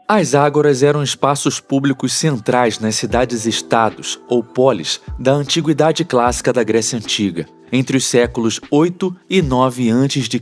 As ágoras eram espaços públicos centrais nas cidades-estados, ou polis, da antiguidade clássica da Grécia Antiga, entre os séculos 8 e 9 a.C.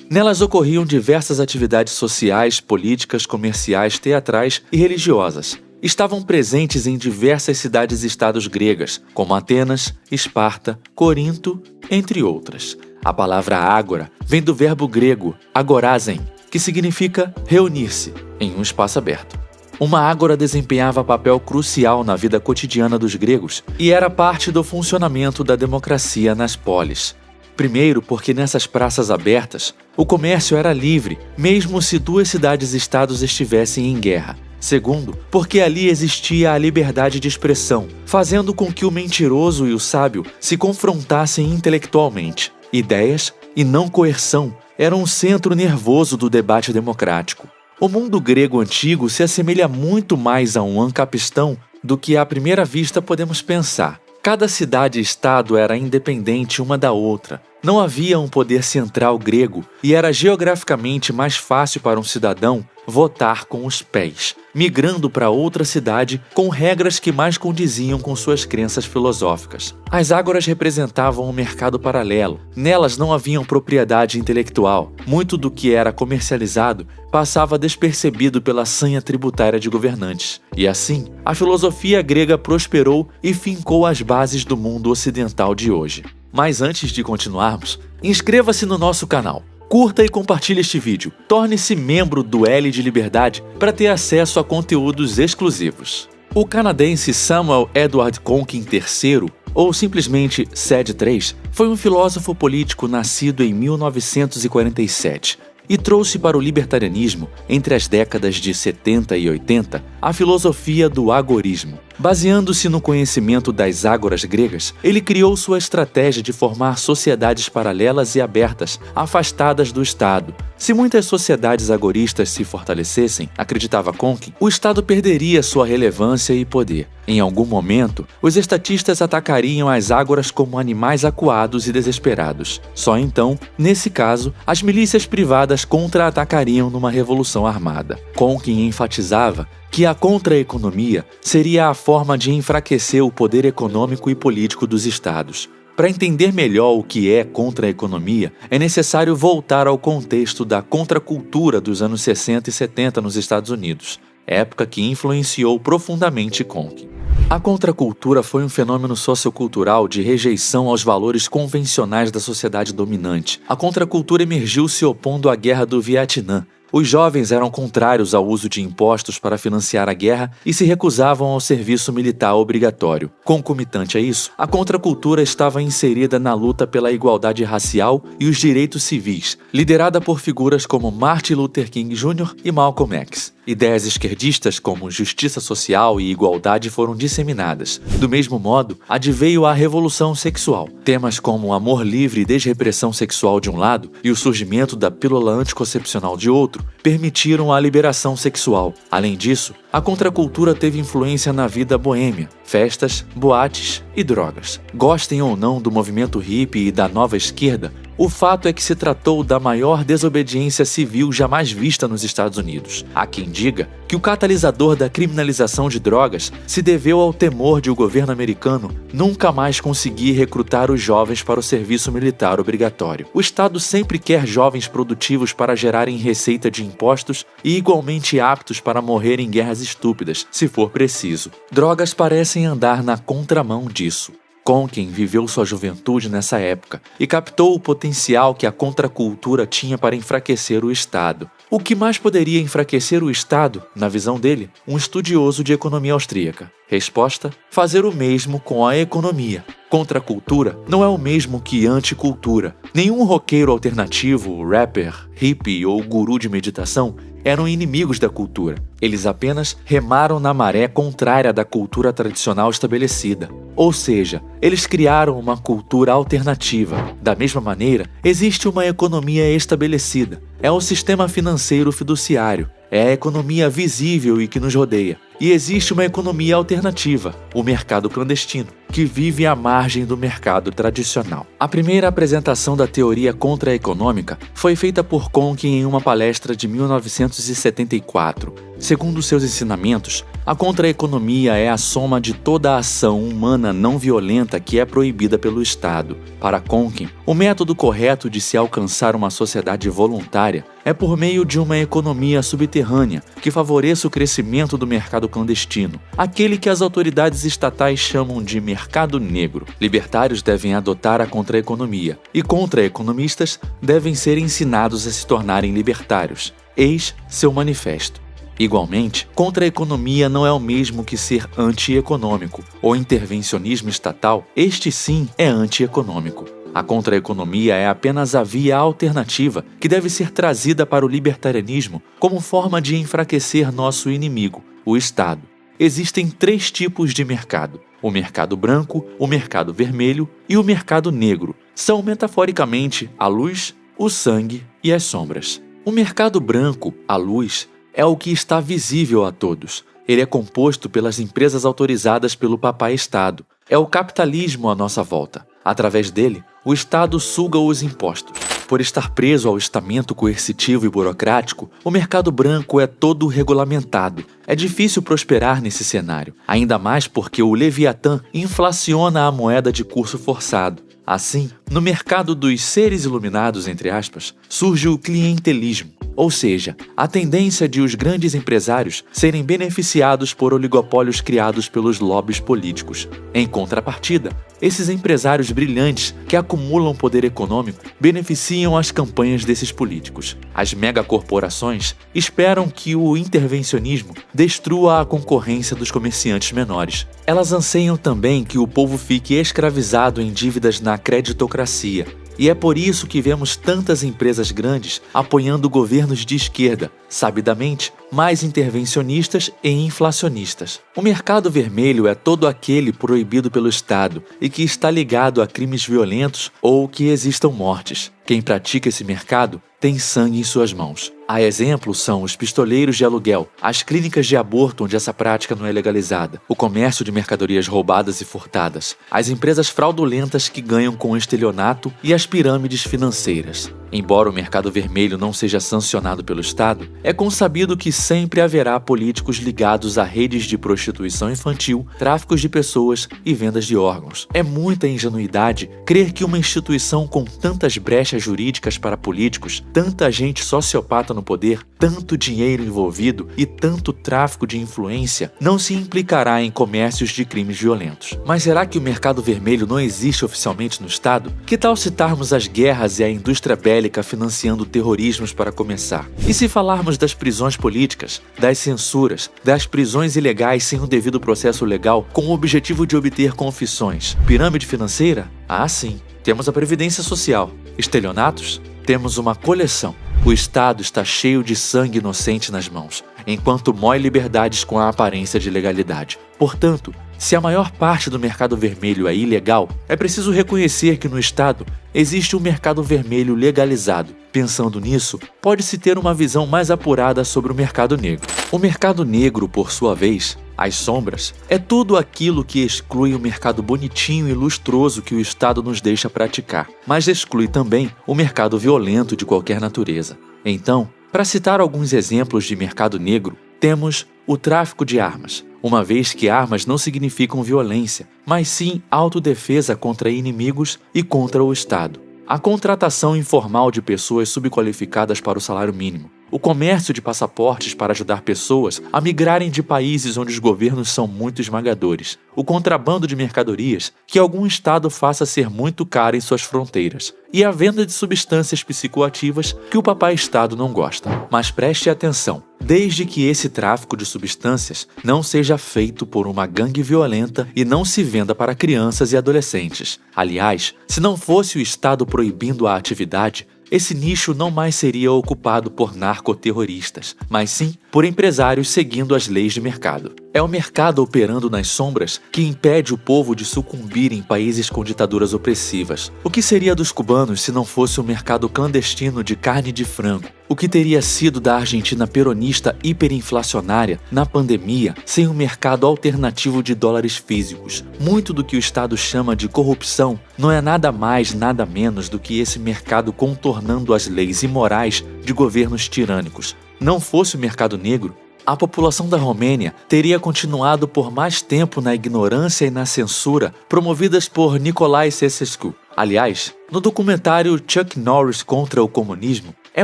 Nelas ocorriam diversas atividades sociais, políticas, comerciais, teatrais e religiosas. Estavam presentes em diversas cidades-estados gregas, como Atenas, Esparta, Corinto, entre outras. A palavra ágora vem do verbo grego agorazen, que significa reunir-se em um espaço aberto. Uma ágora desempenhava papel crucial na vida cotidiana dos gregos e era parte do funcionamento da democracia nas polis. Primeiro, porque nessas praças abertas, o comércio era livre, mesmo se duas cidades-estados estivessem em guerra. Segundo, porque ali existia a liberdade de expressão, fazendo com que o mentiroso e o sábio se confrontassem intelectualmente. Ideias, e não coerção, eram o centro nervoso do debate democrático. O mundo grego antigo se assemelha muito mais a um ancapistão do que à primeira vista podemos pensar. Cada cidade-estado era independente uma da outra. Não havia um poder central grego e era geograficamente mais fácil para um cidadão votar com os pés, migrando para outra cidade com regras que mais condiziam com suas crenças filosóficas. As ágoras representavam um mercado paralelo. Nelas não havia propriedade intelectual. Muito do que era comercializado passava despercebido pela sanha tributária de governantes. E assim, a filosofia grega prosperou e fincou as bases do mundo ocidental de hoje. Mas antes de continuarmos, inscreva-se no nosso canal. Curta e compartilhe este vídeo. Torne-se membro do L de Liberdade para ter acesso a conteúdos exclusivos. O canadense Samuel Edward Conkin III, ou simplesmente SED III, foi um filósofo político nascido em 1947 e trouxe para o libertarianismo, entre as décadas de 70 e 80, a filosofia do agorismo. Baseando-se no conhecimento das ágoras gregas, ele criou sua estratégia de formar sociedades paralelas e abertas, afastadas do Estado. Se muitas sociedades agoristas se fortalecessem, acreditava Conkin, o Estado perderia sua relevância e poder. Em algum momento, os estatistas atacariam as ágoras como animais acuados e desesperados. Só então, nesse caso, as milícias privadas contra-atacariam numa revolução armada. Conkin enfatizava que a contra-economia seria a forma de enfraquecer o poder econômico e político dos estados. Para entender melhor o que é contra-economia, é necessário voltar ao contexto da contracultura dos anos 60 e 70 nos Estados Unidos, época que influenciou profundamente Conkin. A contracultura foi um fenômeno sociocultural de rejeição aos valores convencionais da sociedade dominante. A contracultura emergiu se opondo à Guerra do Vietnã. Os jovens eram contrários ao uso de impostos para financiar a guerra e se recusavam ao serviço militar obrigatório. Concomitante a isso, a contracultura estava inserida na luta pela igualdade racial e os direitos civis, liderada por figuras como Martin Luther King Jr. e Malcolm X. Ideias esquerdistas como justiça social e igualdade foram disseminadas. Do mesmo modo, adveio a revolução sexual. Temas como amor livre e desrepressão sexual de um lado e o surgimento da pílula anticoncepcional de outro permitiram a liberação sexual. Além disso, a contracultura teve influência na vida boêmia, festas, boates e drogas. Gostem ou não do movimento hippie e da nova esquerda, o fato é que se tratou da maior desobediência civil jamais vista nos Estados Unidos. Há quem diga que o catalisador da criminalização de drogas se deveu ao temor de o governo americano nunca mais conseguir recrutar os jovens para o serviço militar obrigatório. O Estado sempre quer jovens produtivos para gerarem receita de impostos e igualmente aptos para morrer em guerras estúpidas, se for preciso. Drogas parecem andar na contramão disso. Conkin viveu sua juventude nessa época e captou o potencial que a contracultura tinha para enfraquecer o Estado. O que mais poderia enfraquecer o Estado, na visão dele? Um estudioso de economia austríaca. Resposta: fazer o mesmo com a economia. Contracultura não é o mesmo que anticultura. Nenhum roqueiro alternativo, rapper, hippie ou guru de meditação eram inimigos da cultura. Eles apenas remaram na maré contrária da cultura tradicional estabelecida. Ou seja, eles criaram uma cultura alternativa. Da mesma maneira, existe uma economia estabelecida. É o sistema financeiro fiduciário. É a economia visível e que nos rodeia. E existe uma economia alternativa, o mercado clandestino. que vive à margem do mercado tradicional. A primeira apresentação da teoria contra-econômica foi feita por Conk em uma palestra de 1974. Segundo seus ensinamentos, a contra-economia é a soma de toda a ação humana não violenta que é proibida pelo Estado. Para Conk, o método correto de se alcançar uma sociedade voluntária é por meio de uma economia subterrânea que favoreça o crescimento do mercado clandestino, aquele que as autoridades estatais chamam de mercado negro. Libertários devem adotar a contra-economia e contra-economistas devem ser ensinados a se tornarem libertários. Eis seu manifesto. Igualmente, contra-economia não é o mesmo que ser anti-econômico. O intervencionismo estatal, este sim é anti-econômico. A contra-economia é apenas a via alternativa que deve ser trazida para o libertarianismo como forma de enfraquecer nosso inimigo, o Estado. Existem 3 tipos de mercado: o mercado branco, o mercado vermelho e o mercado negro. São metaforicamente a luz, o sangue e as sombras. O mercado branco, a luz, é o que está visível a todos. Ele é composto pelas empresas autorizadas pelo Papai Estado. É o capitalismo à nossa volta. Através dele, o Estado suga os impostos. Por estar preso ao estamento coercitivo e burocrático, o mercado branco é todo regulamentado. É difícil prosperar nesse cenário, ainda mais porque o Leviatã inflaciona a moeda de curso forçado. Assim, no mercado dos seres iluminados, entre aspas, surge o clientelismo, ou seja, a tendência de os grandes empresários serem beneficiados por oligopólios criados pelos lobbies políticos. Em contrapartida, esses empresários brilhantes que acumulam poder econômico beneficiam as campanhas desses políticos. As megacorporações esperam que o intervencionismo destrua a concorrência dos comerciantes menores. Elas anseiam também que o povo fique escravizado em dívidas na creditocracia. E é por isso que vemos tantas empresas grandes apoiando governos de esquerda, sabidamente mais intervencionistas e inflacionistas. O mercado vermelho é todo aquele proibido pelo Estado e que está ligado a crimes violentos ou que existam mortes. Quem pratica esse mercado tem sangue em suas mãos. A exemplo são os pistoleiros de aluguel, as clínicas de aborto onde essa prática não é legalizada, o comércio de mercadorias roubadas e furtadas, as empresas fraudulentas que ganham com o estelionato e as pirâmides financeiras. Embora o mercado vermelho não seja sancionado pelo Estado, é consabido que sempre haverá políticos ligados a redes de prostituição infantil, tráficos de pessoas e vendas de órgãos. É muita ingenuidade crer que uma instituição com tantas brechas jurídicas para políticos, tanta gente sociopata no poder, tanto dinheiro envolvido e tanto tráfico de influência não se implicará em comércios de crimes violentos. Mas será que o mercado vermelho não existe oficialmente no Estado? Que tal citarmos as guerras e a indústria bélica financiando terrorismos para começar? E se falarmos das prisões políticas, das censuras, das prisões ilegais sem o devido processo legal com o objetivo de obter confissões? Pirâmide financeira? Ah, sim. Temos a Previdência Social. Estelionatos? Temos uma coleção. O Estado está cheio de sangue inocente nas mãos, enquanto mói liberdades com a aparência de legalidade. Portanto, se a maior parte do mercado vermelho é ilegal, é preciso reconhecer que no Estado existe um mercado vermelho legalizado. Pensando nisso, pode-se ter uma visão mais apurada sobre o mercado negro. O mercado negro, por sua vez, as sombras, é tudo aquilo que exclui o mercado bonitinho e lustroso que o Estado nos deixa praticar, mas exclui também o mercado violento de qualquer natureza. Então, para citar alguns exemplos de mercado negro, temos o tráfico de armas, uma vez que armas não significam violência, mas sim autodefesa contra inimigos e contra o Estado. A contratação informal de pessoas subqualificadas para o salário mínimo. O comércio de passaportes para ajudar pessoas a migrarem de países onde os governos são muito esmagadores. O contrabando de mercadorias que algum Estado faça ser muito caro em suas fronteiras. E a venda de substâncias psicoativas que o Papai Estado não gosta. Mas preste atenção, desde que esse tráfico de substâncias não seja feito por uma gangue violenta e não se venda para crianças e adolescentes. Aliás, se não fosse o Estado proibindo a atividade, esse nicho não mais seria ocupado por narcoterroristas, mas sim por empresários seguindo as leis de mercado. É o mercado operando nas sombras que impede o povo de sucumbir em países com ditaduras opressivas. O que seria dos cubanos se não fosse o mercado clandestino de carne de frango? O que teria sido da Argentina peronista hiperinflacionária na pandemia sem um mercado alternativo de dólares físicos? Muito do que o Estado chama de corrupção não é nada mais, nada menos do que esse mercado contornando as leis imorais de governos tirânicos. Não fosse o mercado negro, a população da Romênia teria continuado por mais tempo na ignorância e na censura promovidas por Nicolae Ceausescu. Aliás, no documentário Chuck Norris contra o Comunismo, é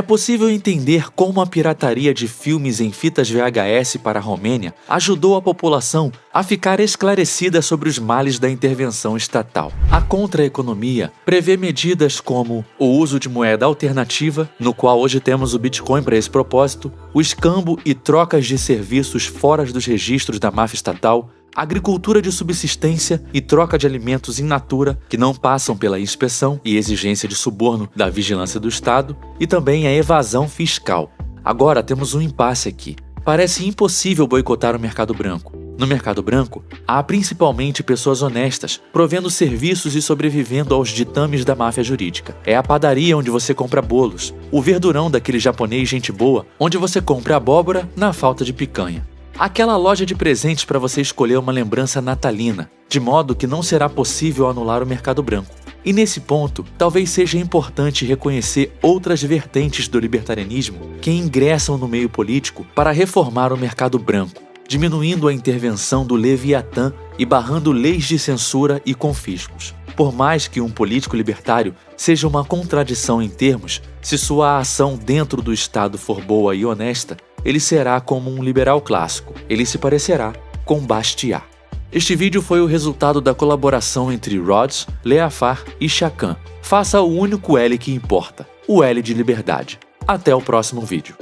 possível entender como a pirataria de filmes em fitas VHS para a Romênia ajudou a população a ficar esclarecida sobre os males da intervenção estatal. A contra-economia prevê medidas como o uso de moeda alternativa, no qual hoje temos o Bitcoin para esse propósito, o escambo e trocas de serviços fora dos registros da máfia estatal, agricultura de subsistência e troca de alimentos in natura que não passam pela inspeção e exigência de suborno da vigilância do Estado, e também a evasão fiscal. Agora temos um impasse aqui. Parece impossível boicotar o mercado branco. No mercado branco, há principalmente pessoas honestas, provendo serviços e sobrevivendo aos ditames da máfia jurídica. É a padaria onde você compra bolos, o verdurão daquele japonês gente boa, onde você compra abóbora na falta de picanha. Aquela loja de presentes para você escolher uma lembrança natalina, de modo que não será possível anular o mercado branco. E nesse ponto, talvez seja importante reconhecer outras vertentes do libertarianismo que ingressam no meio político para reformar o mercado branco, diminuindo a intervenção do Leviatã e barrando leis de censura e confiscos. Por mais que um político libertário seja uma contradição em termos, se sua ação dentro do Estado for boa e honesta, ele será como um liberal clássico. Ele se parecerá com Bastiat. Este vídeo foi o resultado da colaboração entre Rhodes, Leafar e Chacun. Faça o único L que importa, o L de liberdade. Até o próximo vídeo.